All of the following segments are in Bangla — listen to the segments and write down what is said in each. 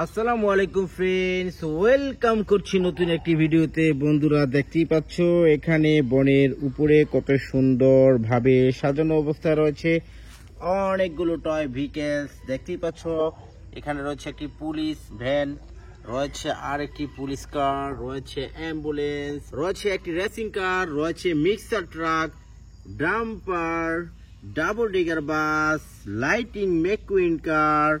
আসসালামু আলাইকুম ফ্রেন্ডস, ওয়েলকাম করছি নতুন একটি ভিডিওতে। বন্ধুরা দেখতেই পাচ্ছ এখানে বনের উপরে কত সুন্দর ভাবে সাজানো অবস্থায় রয়েছে অনেকগুলো টয় ভেহিকেলস। দেখতেই পাচ্ছ এখানে রয়েছে একটি পুলিশ ভ্যান, রয়েছে আর একটি পুলিশ কার, রয়েছে অ্যাম্বুলেন্স, রয়েছে একটি রেসিং কার, রয়েছে mixer truck, dumper, double digger bus, lighting McQueen car,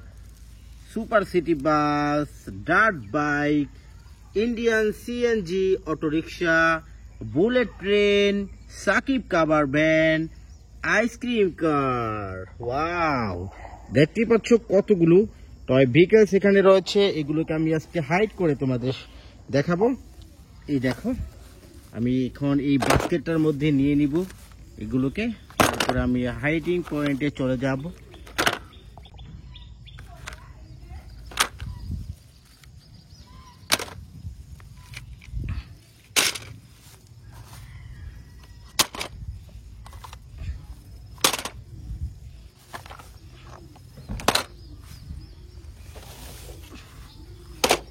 super city bus, dirt bike, Indian CNG autorickshaw, bullet train, Sakib কাবার ভ্যান, আইসক্রিম কার। ওয়াও, দেখতেই পাচ্ছ কতগুলো টয় ভেহিকেলস এখানে রয়েছে। এগুলোকে আমি আজকে হাইড করে তোমাদের দেখাবো। এই দেখো, আমি এখন এই বাস্কেটটার মধ্যে নিয়ে নিব এগুলোকে, তারপরে আমি হাইডিং পয়েন্টে চলে যাব।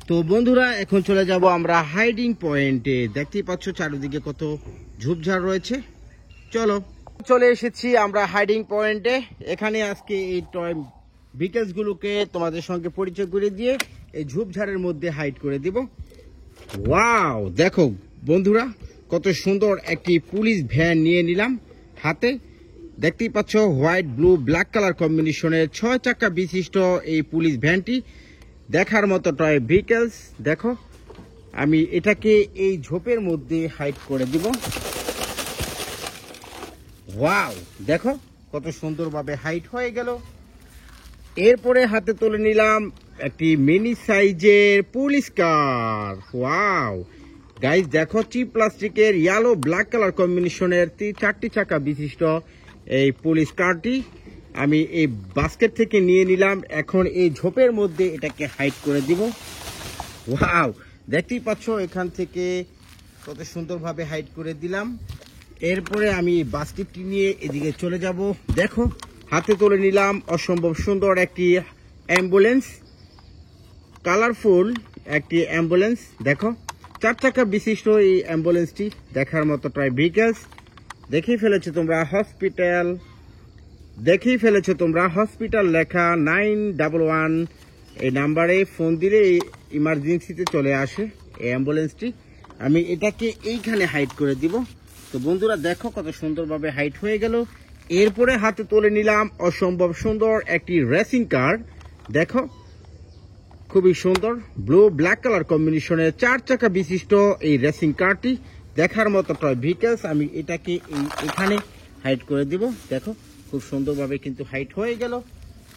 তো বন্ধুরা এখন চলে যাব আমরা হাইডিং পয়েন্টে। দেখতেই পাচ্ছ চারিদিকে কত ঝোপঝাড় রয়েছে। চলো, চলে এসেছি আমরা হাইডিং পয়েন্টে। এখানে আজকে এই টয় ভেহিকেলস গুলোকে তোমাদের সঙ্গে পরিচয় করে দিয়ে এই ঝোপঝাড়ের মধ্যে হাইড করে দিব। ওয়াও, দেখো বন্ধুরা কত সুন্দর একটি পুলিশ ভ্যান নিয়ে নিলাম হাতে। দেখতেই পাচ্ছ হোয়াইট ব্লু ব্ল্যাক কালার কম্বিনেশনের 6 চাকা বিশিষ্ট এই পুলিশ ভ্যানটি দেখার মতো টয় ভেহিকেলস। দেখো, আমি এটাকে এই ঝোপের মধ্যে হাইড করে দিব। ওয়াও, দেখো কত সুন্দরভাবে হাইড হয়ে গেল। এরপরে হাতে তুলে নিলাম একটি মিনি সাইজের পুলিশ কার। ওয়াও গাইস, দেখো চিপ প্লাস্টিকের ইয়েলো ব্ল্যাক কালার কম্বিনেশনের 4টি চাকা বিশিষ্ট এই পুলিশ কারটি আমি এই বাস্কেট থেকে নিয়ে নিলাম। এখন এই ঝোপের মধ্যে এটাকে হাইড করে দিব। ওয়াও, দেখতেই পাচ্ছ এখান থেকে কত সুন্দরভাবে হাইড করে দিলাম। এরপরে আমি বাস্কেটটি নিয়ে এদিকে চলে যাব। দেখো, হাতে তুলে নিলাম অসম্ভব সুন্দর একটি অ্যাম্বুলেন্স, কালারফুল একটি অ্যাম্বুলেন্স। দেখো, 4 চাকা বিশিষ্ট এই অ্যাম্বুলেন্সটি দেখার মতো টয় ভেহিকেলস। দেখেই ফেলেছো তোমরা হসপিটাল লেখা 911 এই নাম্বারে ফোন দিলে ইমার্জেন্সিতে চলে আসে এই অ্যাম্বুলেন্সটি। আমি এটাকে এইখানে হাইড করে দিব। তো বন্ধুরা দেখো কত সুন্দরভাবে হাইড হয়ে গেল। এরপরে হাতে তুলে নিলাম অসম্ভব সুন্দর একটি রেসিং কার। দেখো, খুবই সুন্দর ব্লু ব্ল্যাক কালার কম্বিনেশনের 4 চাকা বিশিষ্ট এই রেসিং কারটি দেখার মতো টয় ভেহিকেলস। আমি এটাকে এখানে হাইড করে দিব। দেখো, খুব সুন্দরভাবে কিন্তু হাইট হয়ে গেল।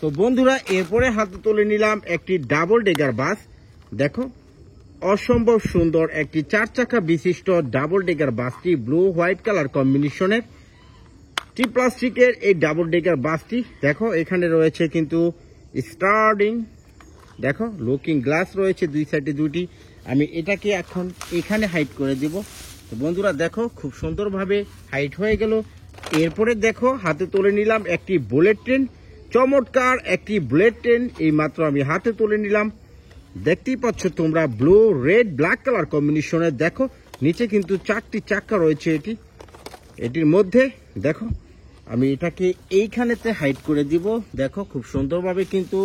তো বন্ধুরা এরপরে হাতে তুলে নিলাম একটি ডাবল ডেগার বাস। দেখো, অসম্ভব সুন্দর একটি 4 চাকা বিশিষ্ট ডাবল ডেগার বাসটি ব্লু হোয়াইট কালার কম্বিনেশনের চিপ প্লাস্টিকের এই ডাবল ডেগার বাসটি। দেখো, এখানে রয়েছে কিন্তু স্টার্টিং, দেখো লুকিং গ্লাস রয়েছে দুই সাইডে দুটি। আমি এটাকে এখন এখানে হাইড করে দিব। তো বন্ধুরা দেখো, খুব সুন্দরভাবে হাইট হয়ে গেল। এরপরে দেখো, হাতে তুলে নিলাম একটি বুলেট ট্রেন, চমৎকার একটি বুলেট ট্রেন এই মাত্র আমি হাতে তুলে নিলাম। দেখতেই পাচ্ছ তোমরা ব্লু রেড ব্ল্যাক কালার কম্বিনেশনের। দেখো, নিচে কিন্তু 4টি চাকা রয়েছে এটির মধ্যে। দেখো, আমি এটাকে এইখানেতে হাইড করে দিব। দেখো, খুব সুন্দরভাবে কিন্তু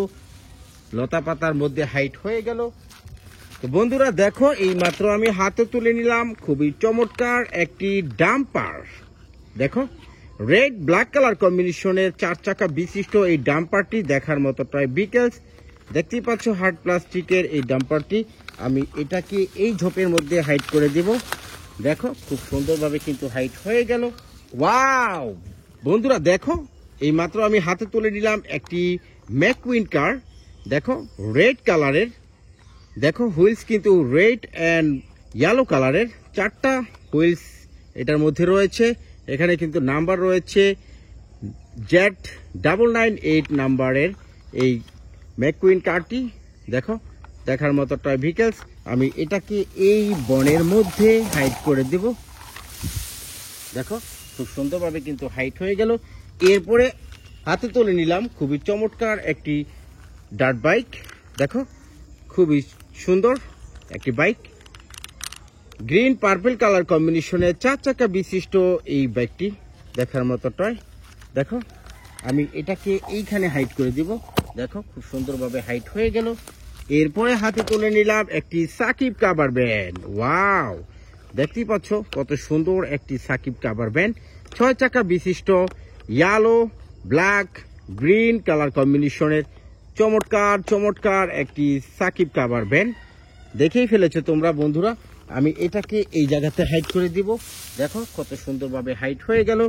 লতা পাতার মধ্যে হাইট হয়ে গেল। তো বন্ধুরা দেখো, এই মাত্র আমি হাতে তুলে নিলাম খুবই চমৎকার একটি ডাম্পার। দেখো, রেড ব্ল্যাক কালার কম্বিনেশনের 4 চাকা বিশিষ্ট এই ডাম্পারটি দেখার মতো টয় ভেহিকেলস। দেখতেই পাচ্ছ হার্ড প্লাস্টিকের এই ডাম্পারটি। আমি এটাকে এই ঝোপের মধ্যে হাইড করে দিব। দেখো, খুব সুন্দরভাবে কিন্তু হাইট হয়ে গেল। ওয়াও বন্ধুরা দেখো, এই মাত্র আমি হাতে তুলে নিলাম একটি ম্যাকুইন কার। দেখো, রেড কালারের। দেখো, হুইলস কিন্তু রেড অ্যান্ড ইয়েলো কালারের 4টা হুইলস এটার মধ্যে রয়েছে। এখানে কিন্তু নাম্বার রয়েছে Z998 নাম্বারের এই ম্যাকুইন কারটি। দেখো, দেখার মতো টয় ভেহিকেলস। আমি এটাকে এই বনের মধ্যে হাইড করে দেব। দেখো, খুব সুন্দরভাবে কিন্তু হাইট হয়ে গেল। এরপরে হাতে তুলে নিলাম খুবই চমৎকার একটি ডার্ট বাইক। দেখো, খুবই সুন্দর একটি বাইক। গ্রিন পার্পল কালার কম্বিনেশনে 4 চাকা বিশিষ্ট এই বাইকটি দেখার মতো টয়। দেখো আমি এটাকে এইখানে হাইট করে দিব। দেখো খুব সুন্দরভাবে হাইট হয়ে গেল। এরপরে হাতে তুলে নিলাম একটি সাকিব কাভার ভ্যান। ওয়াও, দেখতেই পাচ্ছ কত সুন্দর একটি সাকিব কাভার ভ্যান। 6 চাকা বিশিষ্ট ইয়েলো ব্ল্যাক গ্রিন কালার কম্বিনেশনের চমৎকার একটি সাকিব কাভার ভ্যান। দেখেই ফেলেছো তোমরা বন্ধুরা। আমি এটাকে এই জায়গাতে হাইট করে দিব। দেখো কত সুন্দরভাবে হাইট হয়ে গেল।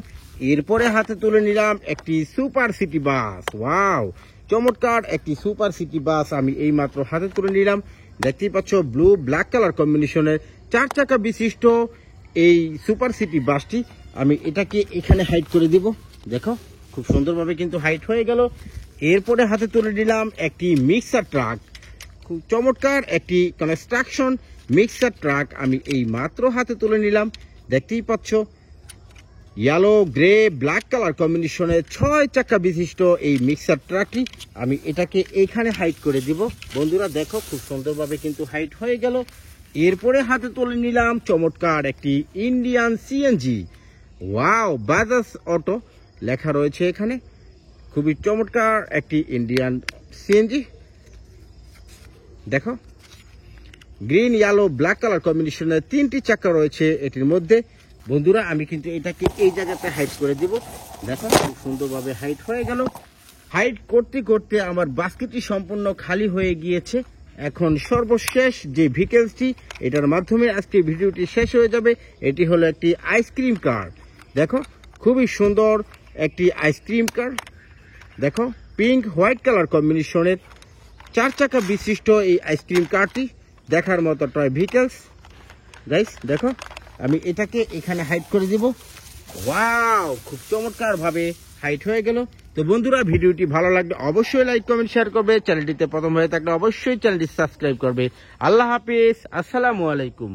এরপরে হাতে তুলে নিলাম একটি সুপার সিটি বাস। ওয়াও, চমৎকার একটি সুপার সিটি বাস আমি এই মাত্র হাতে তুলে নিলাম। দেখতেই পাচ্ছ ব্লু ব্ল্যাক কালার কম্বিনেশনের 4 চাকা বিশিষ্ট এই সুপার সিটি বাসটি আমি এটাকে এখানে হাইট করে দিব। দেখো খুব সুন্দরভাবে কিন্তু হাইট হয়ে গেল। এরপরে হাতে তুলে নিলাম একটি মিক্সার ট্রাক। খুব চমৎকার একটি কনস্ট্রাকশন মিক্সার ট্রাক আমি এই মাত্র হাতে তুলে নিলাম। দেখতেই পাচ্ছ ইয়েলো গ্রে ব্ল্যাক কালার কম্বিনেশনে 6 চাকা বিশিষ্ট এই মিক্সার ট্রাকটি আমি এটাকে এইখানে হাইট করে দিব। বন্ধুরা দেখো খুব সুন্দরভাবে কিন্তু হাইট হয়ে গেল। এরপরে হাতে তুলে নিলাম চমৎকার একটি Indian CNG. Wow, Bajaj auto লেখা রয়েছে এখানে। খুবই চমৎকার একটি ইন্ডিয়ান সিএনজি। দেখো গ্রিন ইয়েলো ব্ল্যাক কালার কম্বিনেশনের 3টি চাকা রয়েছে এটির মধ্যে। বন্ধুরা আমি কিন্তু এটাকে এই জায়গাতে হাইট করে দিব। দেখো খুব সুন্দরভাবে হাইট হয়ে গেল। হাইট করতে করতে আমার বাস্কেটটি সম্পূর্ণ খালি হয়ে গিয়েছে। এখন সর্বশেষ যে ভেহিকেলসটি, এটার মাধ্যমে আজকে ভিডিওটি শেষ হয়ে যাবে। এটি হলো একটি আইসক্রিম কার। দেখো খুবই সুন্দর একটি আইসক্রিম কার। দেখো পিঙ্ক হোয়াইট কালার কম্বিনেশনের 4 চাকা বিশিষ্ট এই আইসক্রিম কারটি দেখার মতো টয় ভেহিকেলস। গাইস দেখো আমি এটাকে এখানে হাইট করে দিব। ওয়াও, খুব চমৎকার ভাবে হাইট হয়ে গেল। তো বন্ধুরা ভিডিওটি ভালো লাগলে অবশ্যই লাইক কমেন্ট শেয়ার করবে। চ্যানেলটিতে প্রথম হয়ে থাকলে অবশ্যই চ্যানেলটি সাবস্ক্রাইব করবে। আল্লাহ হাফিজ, আসসালামু আলাইকুম।